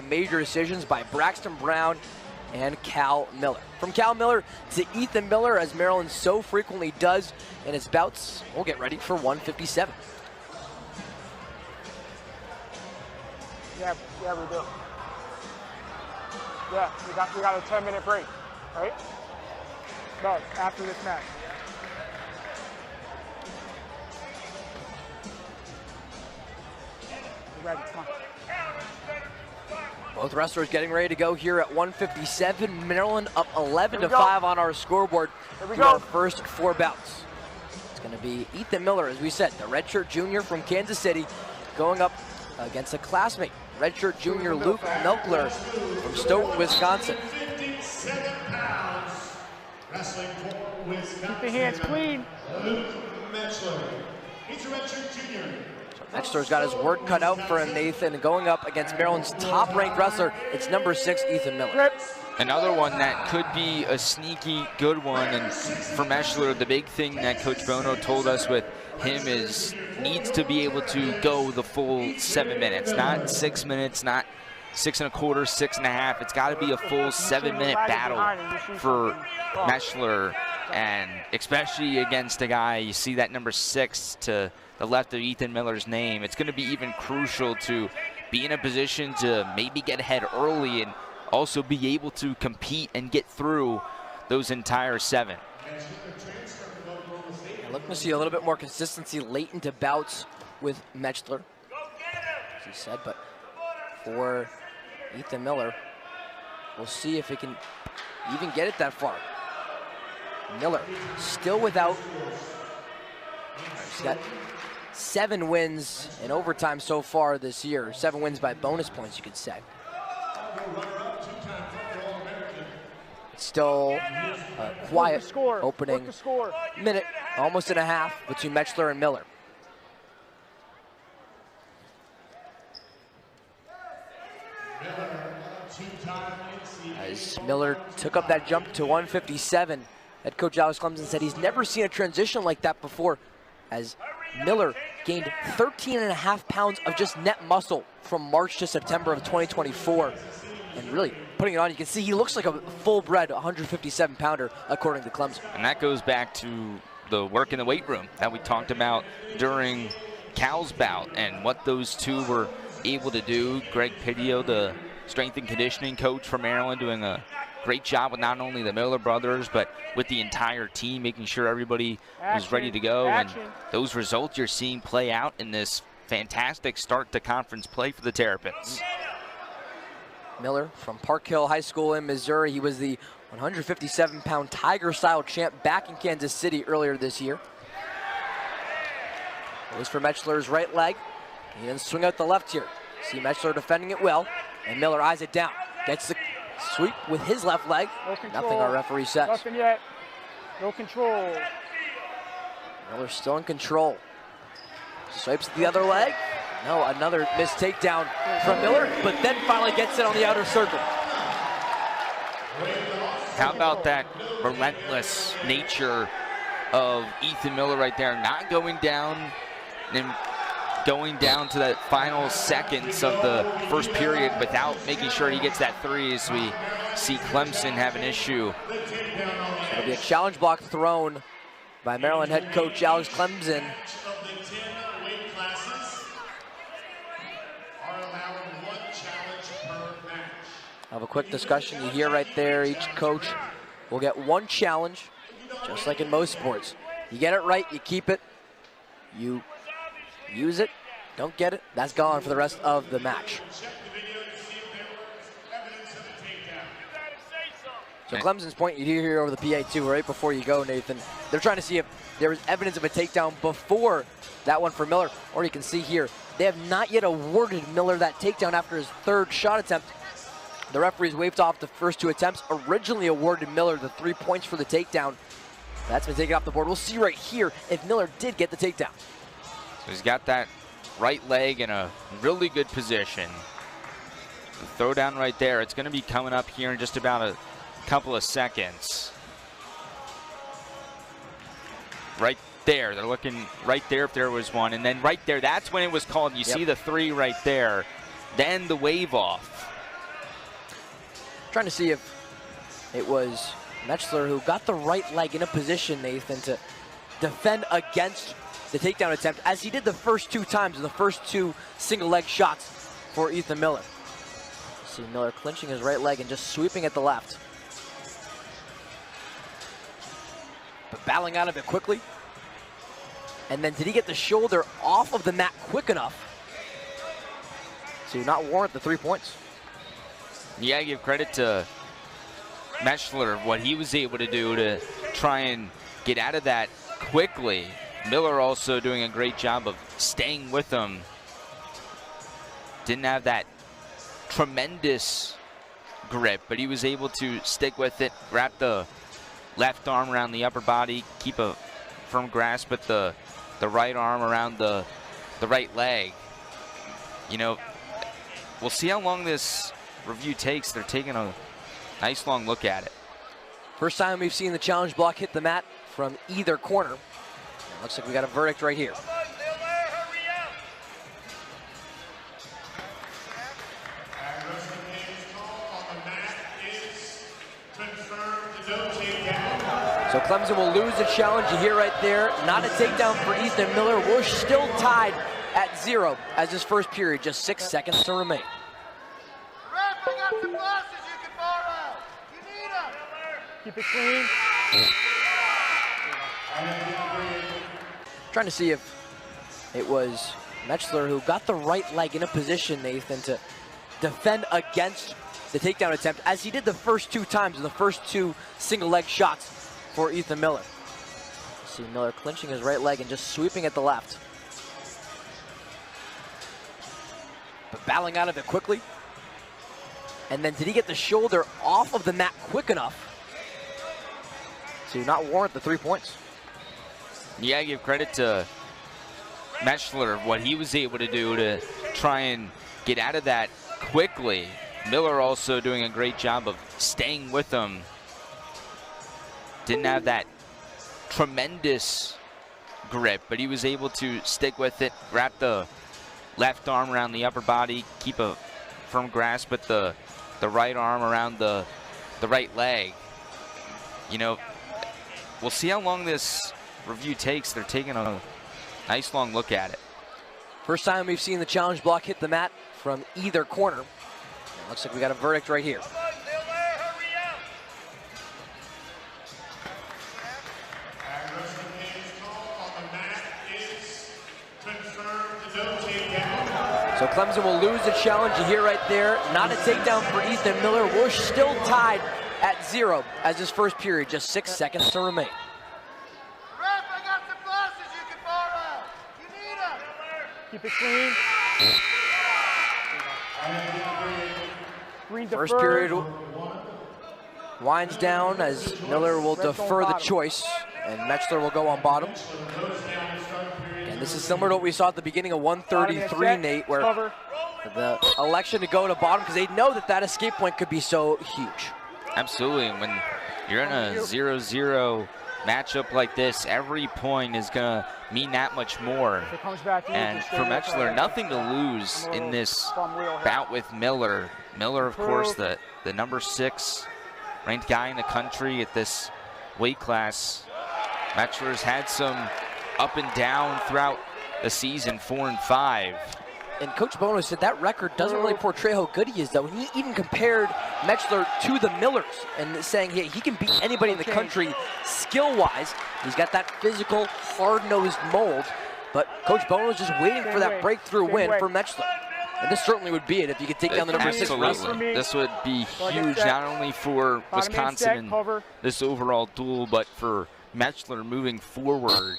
Major decisions by Braxton Brown and Cal Miller. From Cal Miller to Ethan Miller, as Maryland so frequently does in its bouts. We'll get ready for 157. Yeah, we do. Yeah, we got a 10-minute break, right? No, after this match. We're ready, come on. Both wrestlers getting ready to go here at 157. Maryland up 11-5 on our scoreboard through our first 4 bouts. It's going to be Ethan Miller, as we said, the redshirt junior from Kansas City, going up against a classmate, redshirt junior Luke Melkler from Stoughton, Wisconsin. 57 pounds, wrestling for Wisconsin. Keep the hands clean. Luke Melkler. He's a redshirt junior. Metzler's got his work cut out for him, Nathan, and going up against Maryland's top-ranked wrestler, it's number 6, Ethan Miller. Another one that could be a sneaky good one, and for Metzler, the big thing that Coach Bono told us with him is needs to be able to go the full 7 minutes, not 6 minutes, not 6 1/4, 6 1/2. It's got to be a full 7-minute battle for Metzler, and especially against a guy, you see that number 6 to the left of Ethan Miller's name. It's going to be even crucial to be in a position to maybe get ahead early and also be able to compete and get through those entire 7. Looking to see a little bit more consistency late into bouts with Metzler, as he said, but for Ethan Miller, we'll see if he can even get it that far. Miller still without, he's got 7 wins in overtime so far this year. 7 wins by bonus points, you could say. It's still a quiet opening minute, almost and a half, between Metzler and Miller. As Miller took up that jump to 157, head coach Alex Clemson said he's never seen a transition like that before, as Miller gained 13.5 pounds of just net muscle from March to September of 2024. And really putting it on, you can see he looks like a full-bred 157-pounder, according to Clemson. And that goes back to the work in the weight room that we talked about during Cal's bout and what those two were able to do. Greg Pidio, the strength and conditioning coach for Maryland, doing a great job with not only the Miller brothers, but with the entire team, making sure everybody was ready to go. And those results you're seeing play out in this fantastic start to conference play for the Terrapins. Miller from Park Hill High School in Missouri. He was the 157-pound Tiger-style champ back in Kansas City earlier this year. Goes for Metzler's right leg. He didn't swing out the left here. See Metzler defending it well, and Miller eyes it down. Gets the sweep with his left leg. Nothing, our referee says. Nothing yet. No control. Miller still in control. Swipes the other leg. No, another missed takedown from Miller, but then finally gets it on the outer circle. How about that relentless nature of Ethan Miller right there, not going down and going down to that final seconds of the first period without making sure he gets that 3, as we see Clemson have an issue. It'll be a challenge block thrown by Maryland head coach Alex Clemson. Have a quick discussion. You hear right there, each coach will get 1 challenge, just like in most sports. You get it right, you keep it. You use it, don't get it, that's gone for the rest of the match. So Clemson's point, you hear here over the PA too, right before you go, Nathan. They're trying to see if there was evidence of a takedown before that one for Miller, or you can see here, they have not yet awarded Miller that takedown after his 3rd shot attempt. The referees waved off the first 2 attempts, originally awarded Miller the 3 points for the takedown. That's been taken off the board. We'll see right here if Miller did get the takedown. So he's got that right leg in a really good position. The throw down right there. It's going to be coming up here in just about a couple of seconds. Right there. They're looking right there if there was one. And then right there, that's when it was called. You see the 3 right there. Then the wave off. Trying to see if it was Metzler who got the right leg in a position, Nathan, to defend against the takedown attempt, as he did the first 2 times in the first 2 single leg shots for Ethan Miller. See Miller clinching his right leg and just sweeping at the left. But battling out of it quickly. And then did he get the shoulder off of the mat quick enough to not warrant the 3 points? You gotta give credit to Metzler, what he was able to do to try and get out of that quickly. Miller also doing a great job of staying with him. Didn't have that tremendous grip, but he was able to stick with it, wrap the left arm around the upper body, keep a firm grasp with the right arm around the right leg. You know, we'll see how long this review takes. They're taking a nice long look at it. First time we've seen the challenge block hit the mat from either corner. Looks like we got a verdict right here. So Clemson will lose the challenge. You hear right there, not a takedown for Ethan Miller. We're still tied at 0 as this first period, just 6 seconds to remain. Keep it clean. Trying to see if it was Metzler who got the right leg in a position, Nathan, to defend against the takedown attempt, as he did the first 2 times in the first 2 single leg shots for Ethan Miller. See Miller clinching his right leg and just sweeping at the left. But battling out of it quickly. And then did he get the shoulder off of the mat quick enough to not warrant the 3 points? You gotta give credit to Metzler, what he was able to do to try and get out of that quickly. Miller also doing a great job of staying with him. Didn't have that tremendous grip, but he was able to stick with it, wrap the left arm around the upper body, keep a firm grasp with the right arm around the right leg. You know, we'll see how long this review takes. They're taking a nice long look at it. First time we've seen the challenge block hit the mat from either corner. Looks like we got a verdict right here. So Clemson will lose the challenge. You hear right there, not a takedown for Ethan Miller. We're still tied at 0 as this first period, just 6 seconds to remain. Ref, I got some glasses you can borrow. You need them. Keep it clean. Green First deferred. period winds down as Miller will defer the choice, and Metzler will go on bottom. And this is similar to what we saw at the beginning of 133, Nate, where the election to go to bottom because they know that that escape point could be so huge. Absolutely. When you're in a 0-0 matchup like this, every point is going to mean that much more. And for Metzler, nothing to lose in this bout with Miller. Miller, of course, the number 6 ranked guy in the country at this weight class. Metzler's had some up and down throughout the season, 4 and 5. And Coach Bono said that record doesn't really portray how good he is, though. He even compared Metzler to the Millers and saying he can beat anybody in the country skill-wise. He's got that physical, hard-nosed mold. But Coach Bono's just waiting for that breakthrough win for Metzler. And this certainly would be it if you could take down the number 6 wrestler. Absolutely. This would be huge, not only for Wisconsin in this overall duel, but for Metzler moving forward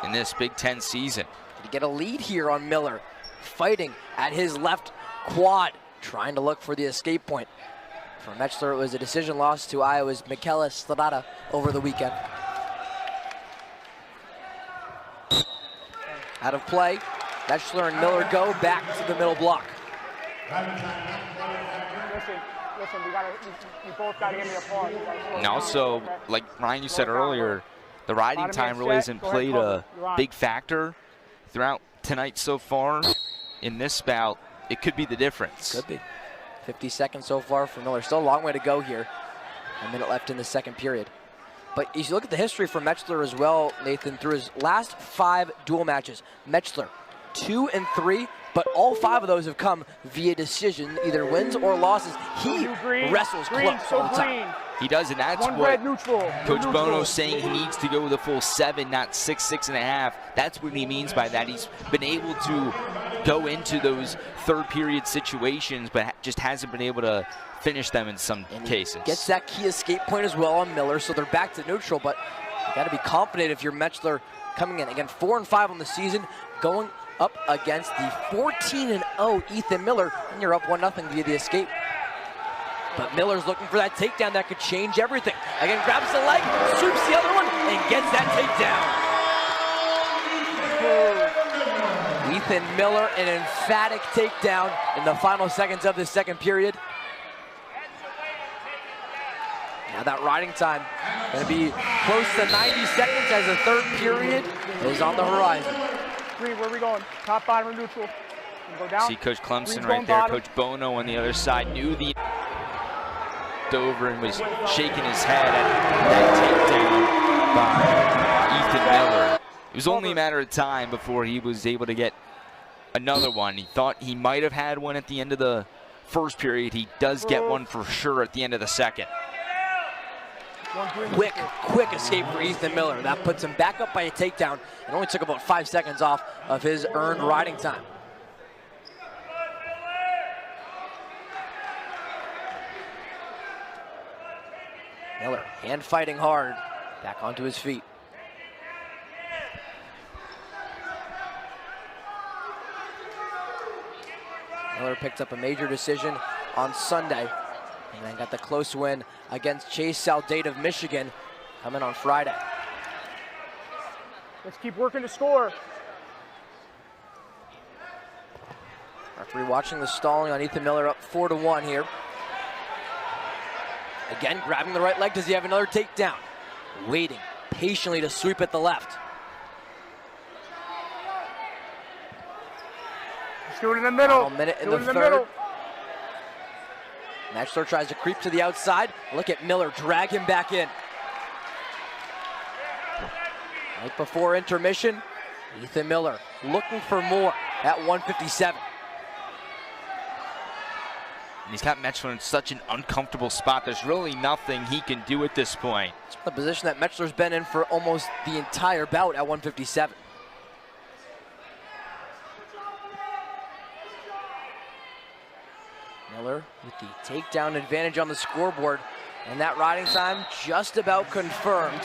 in this Big Ten season. To get a lead here on Miller, fighting at his left quad, trying to look for the escape point. For Metzler, it was a decision loss to Iowa's Michaela Slada over the weekend. Out of play, Metzler and Miller go back to the middle block. Listen, we both got to get me a pause. And also, like Ryan, you said earlier, the riding time really hasn't played a big factor throughout tonight so far. In this bout, it could be the difference. Could be. 50 seconds so far for Miller. Still a long way to go here. A minute left in the second period. But if you look at the history for Metzler as well, Nathan, through his last 5 duel matches, Metzler 2-3, but all 5 of those have come via decision, either wins or losses. He wrestles close all the time. He does, and that's One what red neutral. Coach Neutral. Bono's saying. He needs to go with a full 7, not 6, 6.5. That's what he means by that. He's been able to go into those third period situations, but just hasn't been able to finish them in some cases. Gets that key escape point as well on Miller, so they're back to neutral, but you got to be confident if you're Metzler coming in. Again, 4-5 on the season, going up against the 14-0 Ethan Miller, and you're up 1-0 via the escape. But Miller's looking for that takedown that could change everything. Again, grabs the leg, sweeps the other one, and gets that takedown. Ethan Miller, an emphatic takedown in the final seconds of the second period. Now that riding time going to be close to 90 seconds as the third period is on the horizon. Where are we going? Top, bottom, or neutral? Go down. See Coach Clemson Green's right going there. bottom. Coach Bono on the other side knew the over and was shaking his head at that takedown by Ethan Miller. It was only a matter of time before he was able to get another one. He thought he might have had one at the end of the first period. He does get one for sure at the end of the second. Quick escape for Ethan Miller. That puts him back up by a takedown. It only took about 5 seconds off of his earned riding time. Miller, hand fighting hard, back onto his feet. Miller picked up a major decision on Sunday, and then got the close win against Chase Saldate of Michigan coming on Friday. Let's keep working to score. Referee watching the stalling on Ethan Miller, up 4-1 here. Again, grabbing the right leg. Does he have another takedown? Waiting patiently to sweep at the left. Let's do it in the middle. Final minute in the third. Metzler tries to creep to the outside. Look at Miller drag him back in. Right before intermission, Ethan Miller looking for more at 157. And he's got Metzler in such an uncomfortable spot. There's really nothing he can do at this point. It's the position that Metzler's been in for almost the entire bout at 157. Miller with the takedown advantage on the scoreboard, and that riding time just about confirmed.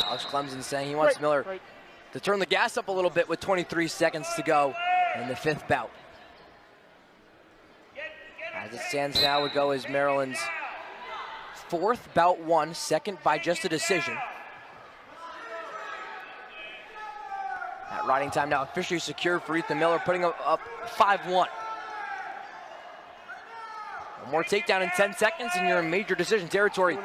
Alex Clemson saying he wants Miller to turn the gas up a little bit with 23 seconds to go in the fifth bout. As it stands now, would go as Maryland's fourth bout won, second by just a decision. That riding time now officially secured for Ethan Miller, putting up 5-1. One more takedown in 10 seconds and you're in major decision territory.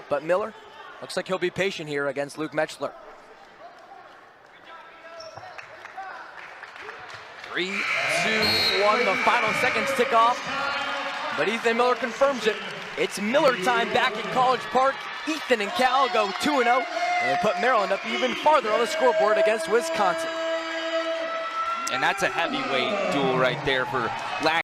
But Miller looks like he'll be patient here against Luke Metzler. 3, 2, 1, the final seconds tick off. But Ethan Miller confirms it. It's Miller time back at College Park. Ethan and Cal go 2-0 and put Maryland up even farther on the scoreboard against Wisconsin. And that's a heavyweight duel right there for lack